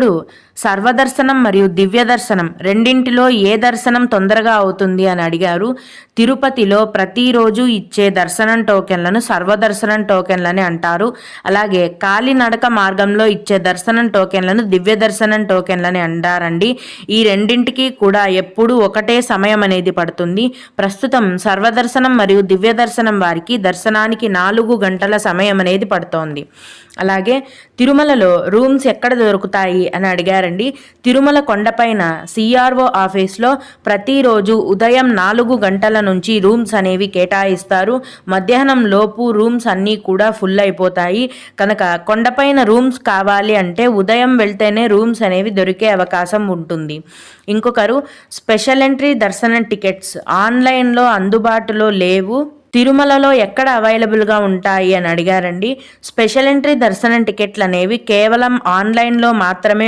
ఇప్పుడు సర్వదర్శనం మరియు దివ్య దర్శనం రెండింటిలో ఏ దర్శనం తొందరగా అవుతుంది అని అడిగారు. తిరుపతిలో ప్రతిరోజు ఇచ్చే దర్శనం టోకెన్లను సర్వదర్శనం టోకెన్లని అంటారు. అలాగే కాలినడక మార్గంలో ఇచ్చే దర్శనం టోకెన్లను దివ్య దర్శనం టోకెన్లని అంటారండి. ఈ రెండింటికి కూడా ఎప్పుడూ ఒకటే సమయం అనేది పడుతుంది. ప్రస్తుతం సర్వదర్శనం మరియు దివ్య దర్శనం వారికి దర్శనానికి 4 గంటల సమయం అనేది పడుతోంది. అలాగే తిరుమలలో రూమ్స్ ఎక్కడ దొరుకుతాయి అని అడిగారండి. తిరుమల కొండపైన సిఆర్ఓ ఆఫీస్లో ప్రతిరోజు ఉదయం 4 గంటల నుంచి రూమ్స్ అనేవి కేటాయిస్తారు. మధ్యాహ్నం లోపు రూమ్స్ అన్నీ కూడా ఫుల్ అయిపోతాయి. కనుక కొండపైన రూమ్స్ కావాలి అంటే ఉదయం వెళ్తేనే రూమ్స్ అనేవి దొరికే అవకాశం ఉంటుంది. ఇంకొకరు స్పెషల్ ఎంట్రీ దర్శనం టికెట్స్ ఆన్లైన్లో అందుబాటులో లేవు, తిరుమలలో ఎక్కడ అవైలబుల్గా ఉంటాయి అని అడిగారండి. స్పెషల్ ఎంట్రీ దర్శనం టికెట్లు అనేవి కేవలం ఆన్లైన్లో మాత్రమే